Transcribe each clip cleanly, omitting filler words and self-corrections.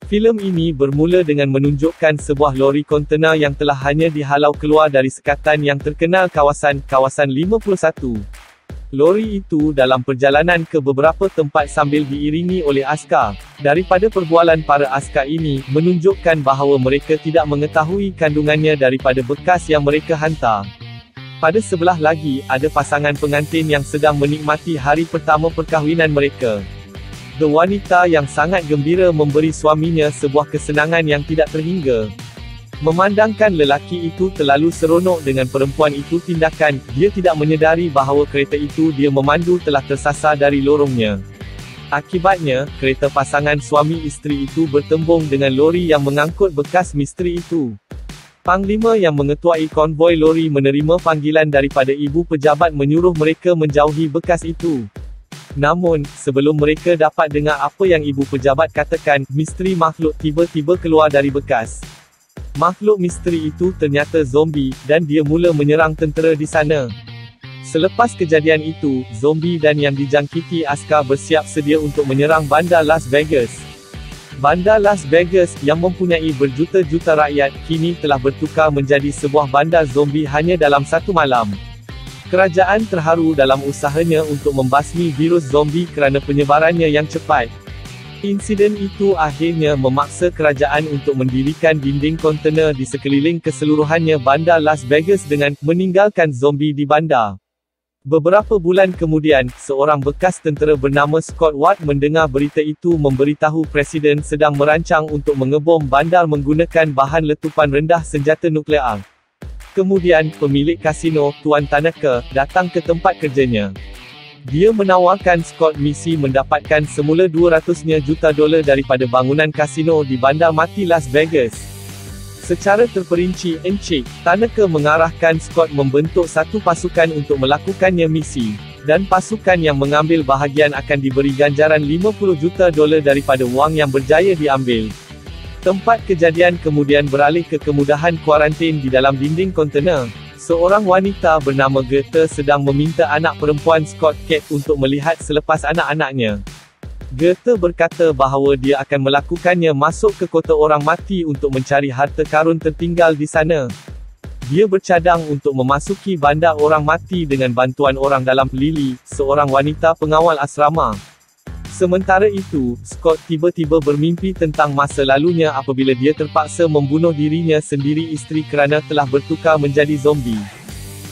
Filem ini bermula dengan menunjukkan sebuah lori kontena yang telah hanya dihalau keluar dari sekatan yang terkenal kawasan 51. Lori itu dalam perjalanan ke beberapa tempat sambil diiringi oleh askar. Daripada perbualan para askar ini, menunjukkan bahawa mereka tidak mengetahui kandungannya daripada bekas yang mereka hantar. Pada sebelah lagi, ada pasangan pengantin yang sedang menikmati hari pertama perkahwinan mereka. The wanita yang sangat gembira memberi suaminya sebuah kesenangan yang tidak terhingga. Memandangkan lelaki itu terlalu seronok dengan perempuan itu tindakan, dia tidak menyedari bahawa kereta itu dia memandu telah tersasar dari lorongnya. Akibatnya, kereta pasangan suami isteri itu bertembung dengan lori yang mengangkut bekas misteri itu. Panglima yang mengetuai konvoi lori menerima panggilan daripada ibu pejabat menyuruh mereka menjauhi bekas itu. Namun, sebelum mereka dapat dengar apa yang ibu pejabat katakan, misteri makhluk tiba-tiba keluar dari bekas. Makhluk misteri itu ternyata zombie, dan dia mula menyerang tentera di sana. Selepas kejadian itu, zombie dan yang dijangkiti askar bersiap sedia untuk menyerang bandar Las Vegas. Bandar Las Vegas, yang mempunyai berjuta-juta rakyat, kini telah bertukar menjadi sebuah bandar zombie hanya dalam satu malam. Kerajaan terharu dalam usahanya untuk membasmi virus zombie kerana penyebarannya yang cepat. Insiden itu akhirnya memaksa kerajaan untuk mendirikan dinding kontena di sekeliling keseluruhannya bandar Las Vegas dengan meninggalkan zombie di bandar. Beberapa bulan kemudian, seorang bekas tentera bernama Scott Ward mendengar berita itu memberitahu Presiden sedang merancang untuk mengebom bandar menggunakan bahan letupan rendah senjata nuklear. Kemudian, pemilik kasino, Tuan Tanaka, datang ke tempat kerjanya. Dia menawarkan Scott misi mendapatkan semula 200 juta dolar daripada bangunan kasino di bandar mati Las Vegas. Secara terperinci, Encik, Tanaka mengarahkan Scott membentuk satu pasukan untuk melakukannya misi, dan pasukan yang mengambil bahagian akan diberi ganjaran 50 juta dolar daripada wang yang berjaya diambil. Tempat kejadian kemudian beralih ke kemudahan kuarantin di dalam dinding kontena. Seorang wanita bernama Goethe sedang meminta anak perempuan Scott, Kate, untuk melihat selepas anak-anaknya. Goethe berkata bahawa dia akan melakukannya masuk ke kota orang mati untuk mencari harta karun tertinggal di sana. Dia bercadang untuk memasuki bandar orang mati dengan bantuan orang dalam, Lily, seorang wanita pengawal asrama. Sementara itu, Scott tiba-tiba bermimpi tentang masa lalunya apabila dia terpaksa membunuh dirinya sendiri isteri kerana telah bertukar menjadi zombie.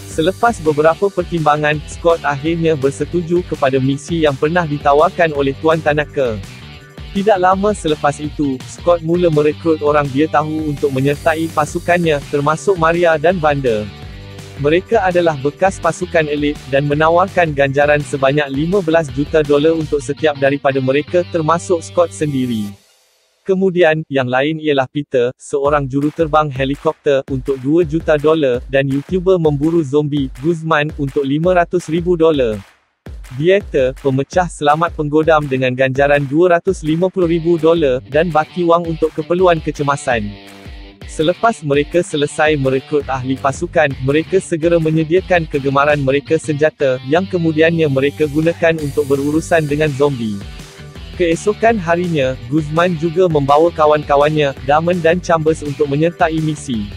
Selepas beberapa pertimbangan, Scott akhirnya bersetuju kepada misi yang pernah ditawarkan oleh Tuan Tanaka. Tidak lama selepas itu, Scott mula merekrut orang dia tahu untuk menyertai pasukannya, termasuk Maria dan Vanda. Mereka adalah bekas pasukan elit, dan menawarkan ganjaran sebanyak 15 juta dolar untuk setiap daripada mereka termasuk Scott sendiri. Kemudian, yang lain ialah Peter, seorang juruterbang helikopter, untuk 2 juta dolar, dan YouTuber memburu zombie, Guzman, untuk 500,000 dolar. Dieter, pemecah selamat penggodam dengan ganjaran 250,000 dolar, dan baki wang untuk keperluan kecemasan. Selepas mereka selesai merekrut ahli pasukan, mereka segera menyediakan kegemaran mereka senjata, yang kemudiannya mereka gunakan untuk berurusan dengan zombie. Keesokan harinya, Guzman juga membawa kawan-kawannya, Damon dan Chambers untuk menyertai misi.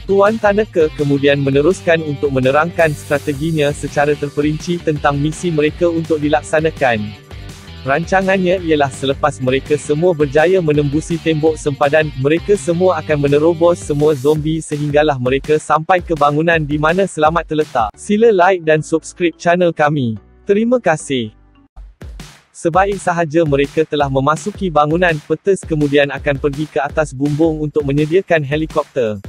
Tuan Tanaka kemudian meneruskan untuk menerangkan strateginya secara terperinci tentang misi mereka untuk dilaksanakan. Rancangannya ialah selepas mereka semua berjaya menembusi tembok sempadan, mereka semua akan menerobos semua zombie sehinggalah mereka sampai ke bangunan di mana selamat terletak. Sila like dan subscribe channel kami. Terima kasih. Sebaik sahaja mereka telah memasuki bangunan, petes kemudian akan pergi ke atas bumbung untuk menyediakan helikopter.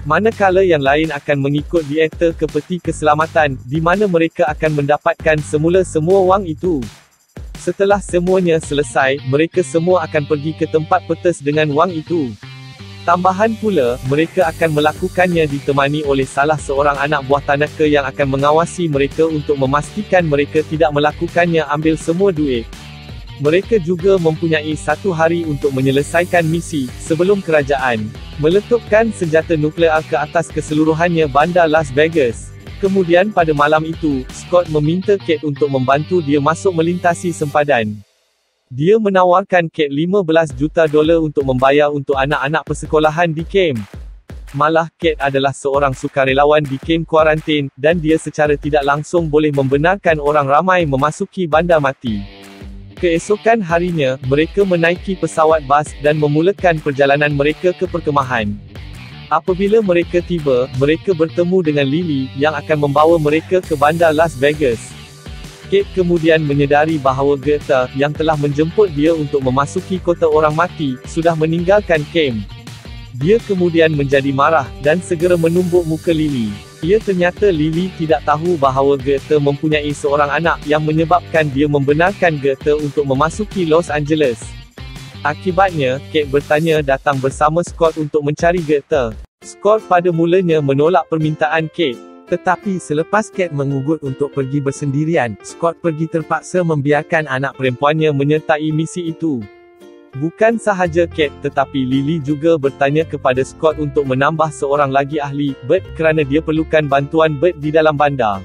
Manakala yang lain akan mengikut Dieter ke peti keselamatan, di mana mereka akan mendapatkan semula semua wang itu. Setelah semuanya selesai, mereka semua akan pergi ke tempat petes dengan wang itu. Tambahan pula, mereka akan melakukannya ditemani oleh salah seorang anak buah Tanaka yang akan mengawasi mereka untuk memastikan mereka tidak melakukannya ambil semua duit. Mereka juga mempunyai 1 hari untuk menyelesaikan misi, sebelum kerajaan meletupkan senjata nuklear ke atas keseluruhannya bandar Las Vegas. Kemudian pada malam itu, Scott meminta Kate untuk membantu dia masuk melintasi sempadan. Dia menawarkan Kate $15 juta untuk membayar untuk anak-anak persekolahan di kem. Malah, Kate adalah seorang sukarelawan di kem kuarantin, dan dia secara tidak langsung boleh membenarkan orang ramai memasuki bandar mati. Keesokan harinya, mereka menaiki pesawat bas, dan memulakan perjalanan mereka ke perkemahan. Apabila mereka tiba, mereka bertemu dengan Lily, yang akan membawa mereka ke bandar Las Vegas. Kate kemudian menyedari bahawa Goethe, yang telah menjemput dia untuk memasuki kota orang mati, sudah meninggalkan kem. Dia kemudian menjadi marah, dan segera menumbuk muka Lily. Ternyata Lily tidak tahu bahawa Goethe mempunyai seorang anak, yang menyebabkan dia membenarkan Goethe untuk memasuki Los Angeles. Akibatnya, Kate bertanya datang bersama Scott untuk mencari Goethe. Scott pada mulanya menolak permintaan Kate. Tetapi selepas Kate mengugut untuk pergi bersendirian, Scott pergi terpaksa membiarkan anak perempuannya menyertai misi itu. Bukan sahaja Kate, tetapi Lily juga bertanya kepada Scott untuk menambah seorang lagi ahli, Bert, kerana dia perlukan bantuan Bert di dalam bandar.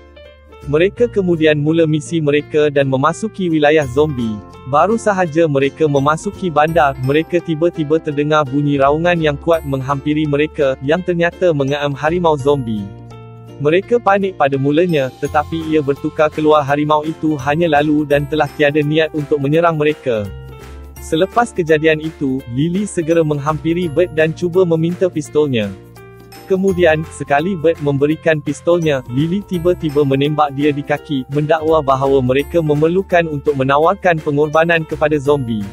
Mereka kemudian mula misi mereka dan memasuki wilayah zombie. Baru sahaja mereka memasuki bandar, mereka tiba-tiba terdengar bunyi raungan yang kuat menghampiri mereka, yang ternyata mengaum harimau zombie. Mereka panik pada mulanya, tetapi ia bertukar keluar harimau itu hanya lalu dan telah tiada niat untuk menyerang mereka. Selepas kejadian itu, Lily segera menghampiri Bert dan cuba meminta pistolnya. Kemudian, sekali Bert memberikan pistolnya, Lily tiba-tiba menembak dia di kaki, mendakwa bahawa mereka memerlukan untuk menawarkan pengorbanan kepada zombie.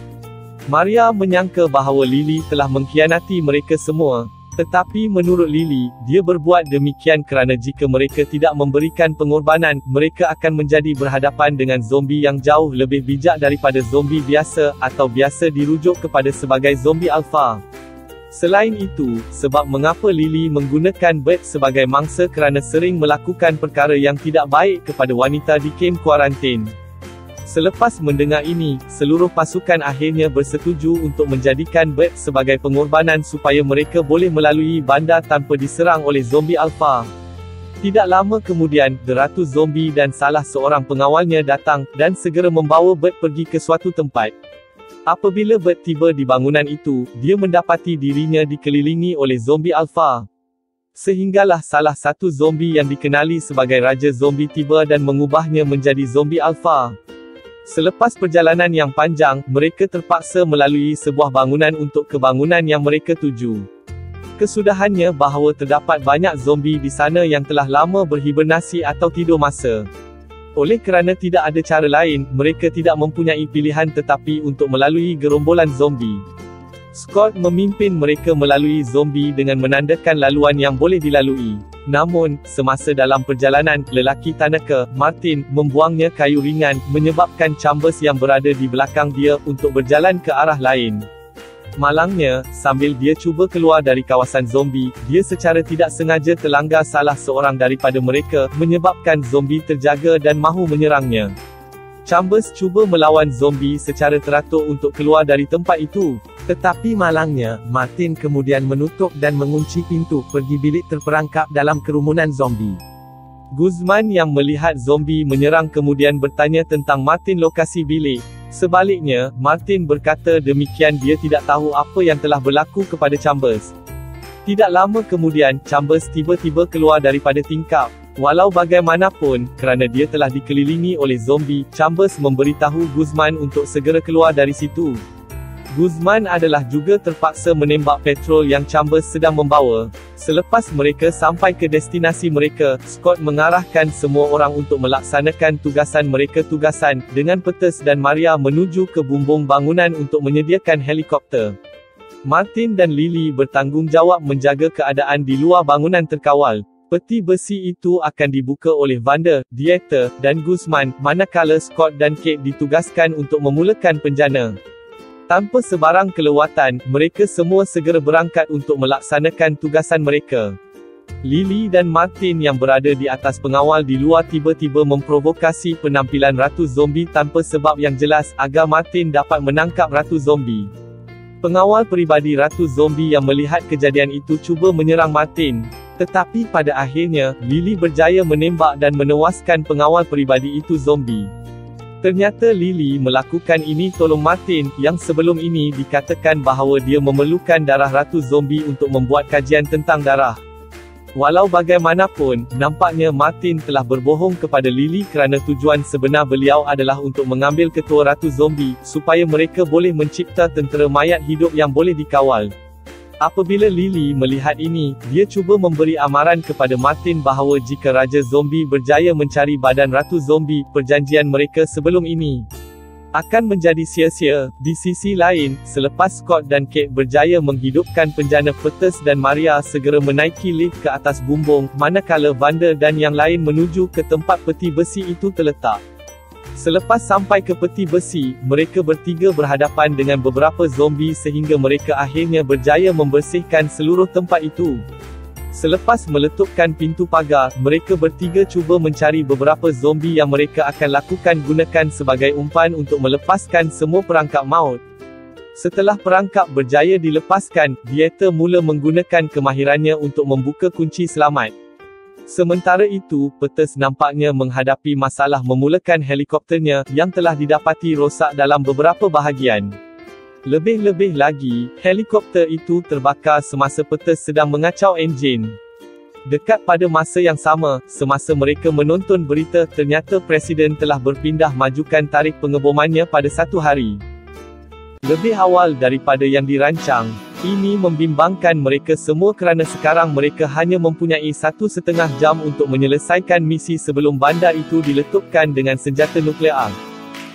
Maria menyangka bahawa Lily telah mengkhianati mereka semua. Tetapi menurut Lily, dia berbuat demikian kerana jika mereka tidak memberikan pengorbanan, mereka akan menjadi berhadapan dengan zombie yang jauh lebih bijak daripada zombie biasa, atau biasa dirujuk kepada sebagai zombie alpha. Selain itu, sebab mengapa Lily menggunakan Bert sebagai mangsa kerana sering melakukan perkara yang tidak baik kepada wanita di kem kuarantin. Selepas mendengar ini, seluruh pasukan akhirnya bersetuju untuk menjadikan Bert sebagai pengorbanan supaya mereka boleh melalui bandar tanpa diserang oleh zombie alpha. Tidak lama kemudian, deratus zombie dan salah seorang pengawalnya datang, dan segera membawa Bert pergi ke suatu tempat. Apabila Bert tiba di bangunan itu, dia mendapati dirinya dikelilingi oleh zombie alpha. Sehinggalah salah satu zombie yang dikenali sebagai Raja Zombie tiba dan mengubahnya menjadi zombie alpha. Selepas perjalanan yang panjang, mereka terpaksa melalui sebuah bangunan untuk ke bangunan yang mereka tuju. Kesudahannya bahawa terdapat banyak zombie di sana yang telah lama berhibernasi atau tidur masa. Oleh kerana tidak ada cara lain, mereka tidak mempunyai pilihan tetapi untuk melalui gerombolan zombie. Scott memimpin mereka melalui zombie dengan menandakan laluan yang boleh dilalui. Namun, semasa dalam perjalanan, lelaki Tanaka, Martin, membuangnya kayu ringan, menyebabkan Chambers yang berada di belakang dia, untuk berjalan ke arah lain. Malangnya, sambil dia cuba keluar dari kawasan zombie, dia secara tidak sengaja terlanggar salah seorang daripada mereka, menyebabkan zombie terjaga dan mahu menyerangnya. Chambers cuba melawan zombie secara teratur untuk keluar dari tempat itu. Tetapi malangnya, Martin kemudian menutup dan mengunci pintu pergi bilik terperangkap dalam kerumunan zombie. Guzman yang melihat zombie menyerang kemudian bertanya tentang Martin lokasi bilik. Sebaliknya, Martin berkata demikian dia tidak tahu apa yang telah berlaku kepada Chambers. Tidak lama kemudian, Chambers tiba-tiba keluar daripada tingkap. Walau bagaimanapun, kerana dia telah dikelilingi oleh zombie, Chambers memberitahu Guzman untuk segera keluar dari situ. Guzman adalah juga terpaksa menembak petrol yang Chambers sedang membawa. Selepas mereka sampai ke destinasi mereka, Scott mengarahkan semua orang untuk melaksanakan tugasan mereka dengan petes dan Maria menuju ke bumbung bangunan untuk menyediakan helikopter. Martin dan Lily bertanggungjawab menjaga keadaan di luar bangunan terkawal. Peti besi itu akan dibuka oleh Vander, Dieter, dan Guzman, manakala Scott dan Kate ditugaskan untuk memulakan penjana. Tanpa sebarang kelewatan, mereka semua segera berangkat untuk melaksanakan tugasan mereka. Lily dan Martin yang berada di atas pengawal di luar tiba-tiba memprovokasi penampilan Ratu Zombie tanpa sebab yang jelas, agar Martin dapat menangkap Ratu Zombie. Pengawal peribadi Ratu Zombie yang melihat kejadian itu cuba menyerang Martin. Tetapi pada akhirnya, Lily berjaya menembak dan menewaskan pengawal peribadi itu zombie. Ternyata Lily melakukan ini tolong Martin, yang sebelum ini dikatakan bahawa dia memerlukan darah Ratu Zombie untuk membuat kajian tentang darah. Walau bagaimanapun, nampaknya Martin telah berbohong kepada Lily kerana tujuan sebenar beliau adalah untuk mengambil ketua Ratu Zombie, supaya mereka boleh mencipta tentera mayat hidup yang boleh dikawal. Apabila Lily melihat ini, dia cuba memberi amaran kepada Martin bahawa jika Raja Zombie berjaya mencari badan Ratu Zombie, perjanjian mereka sebelum ini akan menjadi sia-sia. Di sisi lain, selepas Scott dan Kate berjaya menghidupkan penjana Petrus dan Maria segera menaiki lift ke atas bumbung, manakala Wanda dan yang lain menuju ke tempat peti besi itu terletak. Selepas sampai ke peti besi, mereka bertiga berhadapan dengan beberapa zombie sehingga mereka akhirnya berjaya membersihkan seluruh tempat itu. Selepas meletupkan pintu pagar, mereka bertiga cuba mencari beberapa zombie yang mereka akan lakukan gunakan sebagai umpan untuk melepaskan semua perangkap maut. Setelah perangkap berjaya dilepaskan, Dieter mula menggunakan kemahirannya untuk membuka kunci selamat. Sementara itu, Petrus nampaknya menghadapi masalah memulakan helikopternya, yang telah didapati rosak dalam beberapa bahagian. Lebih-lebih lagi, helikopter itu terbakar semasa Petrus sedang mengacau enjin. Dekat pada masa yang sama, semasa mereka menonton berita, ternyata Presiden telah berpindah majukan tarikh pengebomannya pada 1 hari. Lebih awal daripada yang dirancang. Ini membimbangkan mereka semua kerana sekarang mereka hanya mempunyai 1,5 jam untuk menyelesaikan misi sebelum bandar itu diletupkan dengan senjata nuklear.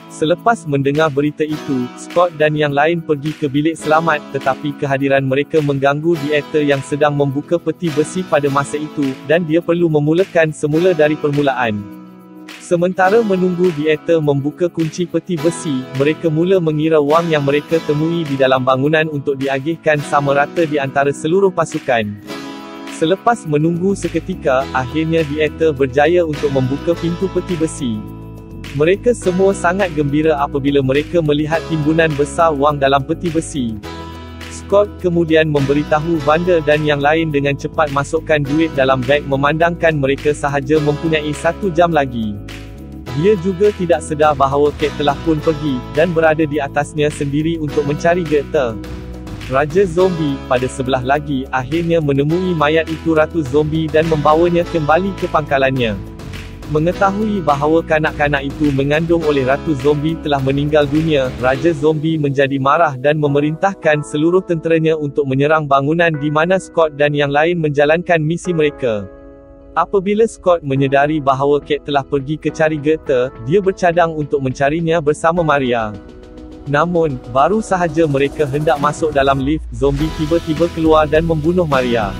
Selepas mendengar berita itu, Scott dan yang lain pergi ke bilik selamat, tetapi kehadiran mereka mengganggu Dieter yang sedang membuka peti besi pada masa itu, dan dia perlu memulakan semula dari permulaan. Sementara menunggu Dieter membuka kunci peti besi, mereka mula mengira wang yang mereka temui di dalam bangunan untuk diagihkan sama rata di antara seluruh pasukan. Selepas menunggu seketika, akhirnya Dieter berjaya untuk membuka pintu peti besi. Mereka semua sangat gembira apabila mereka melihat timbunan besar wang dalam peti besi. Scott kemudian memberitahu Wanda dan yang lain dengan cepat masukkan duit dalam beg memandangkan mereka sahaja mempunyai 1 jam lagi. Dia juga tidak sedar bahawa Kate telah pun pergi, dan berada di atasnya sendiri untuk mencari Dieter. Raja Zombie, pada sebelah lagi, akhirnya menemui mayat itu Ratu Zombie dan membawanya kembali ke pangkalannya. Mengetahui bahawa kanak-kanak itu mengandung oleh Ratu Zombie telah meninggal dunia, Raja Zombie menjadi marah dan memerintahkan seluruh tenteranya untuk menyerang bangunan di mana Scott dan yang lain menjalankan misi mereka. Apabila Scott menyedari bahawa Kate telah pergi ke cari Dieter, dia bercadang untuk mencarinya bersama Maria. Namun, baru sahaja mereka hendak masuk dalam lift, zombie tiba-tiba keluar dan membunuh Maria.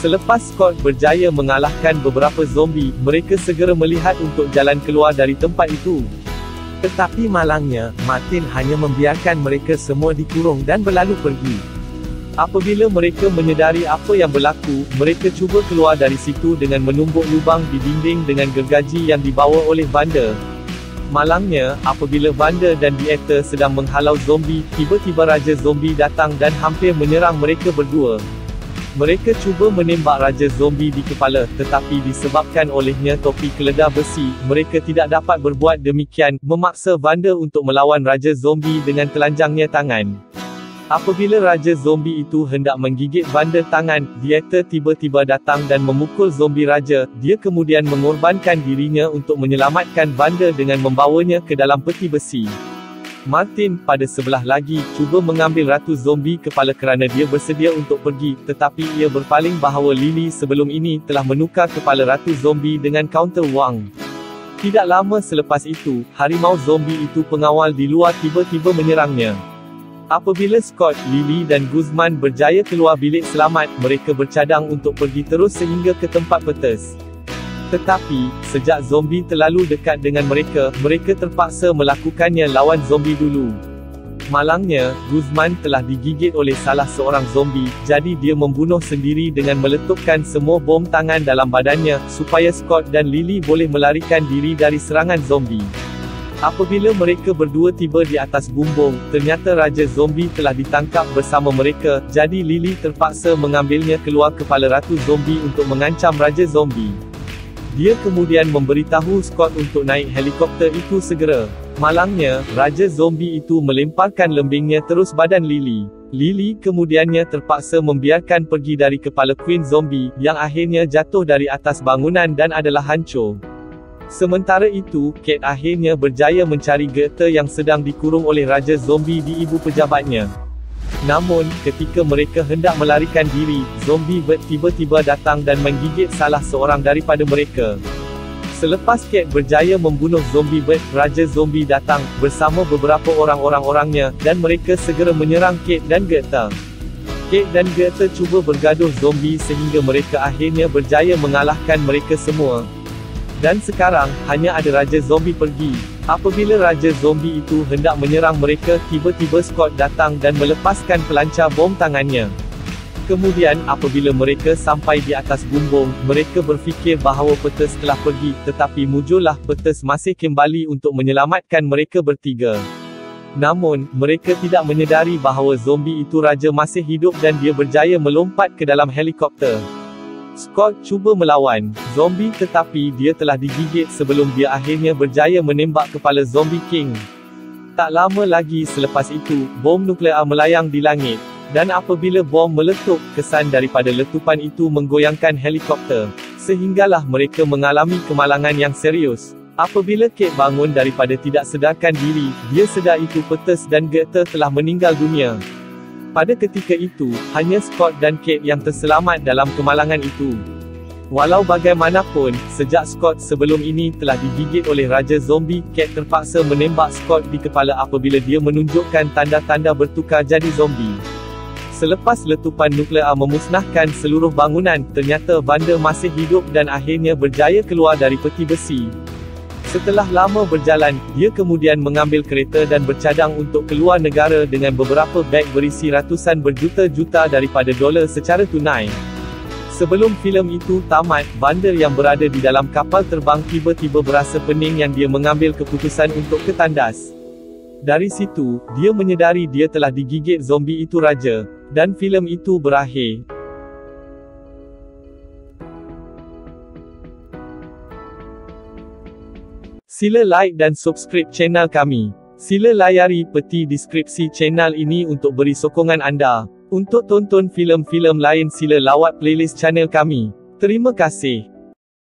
Selepas Scott berjaya mengalahkan beberapa zombie, mereka segera melihat untuk jalan keluar dari tempat itu. Tetapi malangnya, Martin hanya membiarkan mereka semua dikurung dan berlalu pergi. Apabila mereka menyedari apa yang berlaku, mereka cuba keluar dari situ dengan menumbuk lubang di dinding dengan gergaji yang dibawa oleh Wanda. Malangnya, apabila Wanda dan Dieter sedang menghalau zombie, tiba-tiba Raja Zombie datang dan hampir menyerang mereka berdua. Mereka cuba menembak Raja Zombie di kepala, tetapi disebabkan olehnya topi keledar besi, mereka tidak dapat berbuat demikian, memaksa Wanda untuk melawan Raja Zombie dengan telanjangnya tangan. Apabila Raja Zombie itu hendak menggigit Wanda tangan, Dieter tiba-tiba datang dan memukul zombie Raja. Dia kemudian mengorbankan dirinya untuk menyelamatkan Wanda dengan membawanya ke dalam peti besi. Martin, pada sebelah lagi, cuba mengambil Ratu Zombie kepala kerana dia bersedia untuk pergi, tetapi ia berpaling bahawa Lily sebelum ini telah menukar kepala Ratu Zombie dengan kaunter wang. Tidak lama selepas itu, harimau zombie itu pengawal di luar tiba-tiba menyerangnya. Apabila Scott, Lily dan Guzman berjaya keluar bilik selamat, mereka bercadang untuk pergi terus sehingga ke tempat Petrus. Tetapi, sejak zombie terlalu dekat dengan mereka, mereka terpaksa melakukannya lawan zombie dulu. Malangnya, Guzman telah digigit oleh salah seorang zombie, jadi dia membunuh sendiri dengan meletupkan semua bom tangan dalam badannya, supaya Scott dan Lily boleh melarikan diri dari serangan zombie. Apabila mereka berdua tiba di atas bumbung, ternyata Raja Zombie telah ditangkap bersama mereka, jadi Lily terpaksa mengambilnya keluar kepala Ratu Zombie untuk mengancam Raja Zombie. Dia kemudian memberitahu Scott untuk naik helikopter itu segera. Malangnya, Raja Zombie itu melemparkan lembingnya terus badan Lily. Lily kemudiannya terpaksa membiarkan pergi dari kepala Queen Zombie, yang akhirnya jatuh dari atas bangunan dan adalah hancur. Sementara itu, Kate akhirnya berjaya mencari Goethe yang sedang dikurung oleh Raja Zombie di ibu pejabatnya. Namun, ketika mereka hendak melarikan diri, Zombie Bird tiba-tiba datang dan menggigit salah seorang daripada mereka. Selepas Kate berjaya membunuh Zombie Bird, Raja Zombie datang, bersama beberapa orang-orangnya, dan mereka segera menyerang Kate dan Goethe. Kate dan Goethe cuba bergaduh zombie sehingga mereka akhirnya berjaya mengalahkan mereka semua. Dan sekarang, hanya ada Raja Zombie pergi. Apabila Raja Zombie itu hendak menyerang mereka, tiba-tiba Scott datang dan melepaskan pelancar bom tangannya. Kemudian, apabila mereka sampai di atas bumbung, mereka berfikir bahawa Petes telah pergi, tetapi muncullah Petes masih kembali untuk menyelamatkan mereka bertiga. Namun, mereka tidak menyedari bahawa zombie itu raja masih hidup dan dia berjaya melompat ke dalam helikopter. Scott cuba melawan zombie tetapi dia telah digigit sebelum dia akhirnya berjaya menembak kepala zombie King. Tak lama lagi selepas itu, bom nuklear melayang di langit. Dan apabila bom meletup, kesan daripada letupan itu menggoyangkan helikopter. Sehinggalah mereka mengalami kemalangan yang serius. Apabila Kate bangun daripada tidak sedarkan diri, dia sedar itu Petes dan Goethe telah meninggal dunia. Pada ketika itu, hanya Scott dan Kate yang terselamat dalam kemalangan itu. Walau bagaimanapun, sejak Scott sebelum ini telah digigit oleh Raja Zombie, Kate terpaksa menembak Scott di kepala apabila dia menunjukkan tanda-tanda bertukar jadi zombie. Selepas letupan nuklear memusnahkan seluruh bangunan, ternyata Wanda masih hidup dan akhirnya berjaya keluar dari peti besi. Setelah lama berjalan, dia kemudian mengambil kereta dan bercadang untuk keluar negara dengan beberapa beg berisi ratusan berjuta-juta daripada dolar secara tunai. Sebelum filem itu tamat, Wanda yang berada di dalam kapal terbang tiba-tiba berasa pening yang dia mengambil keputusan untuk ke tandas. Dari situ, dia menyedari dia telah digigit zombie itu raja. Dan filem itu berakhir. Sila like dan subscribe channel kami. Sila layari peti deskripsi channel ini untuk beri sokongan anda. Untuk tonton filem-filem lain sila lawat playlist channel kami. Terima kasih.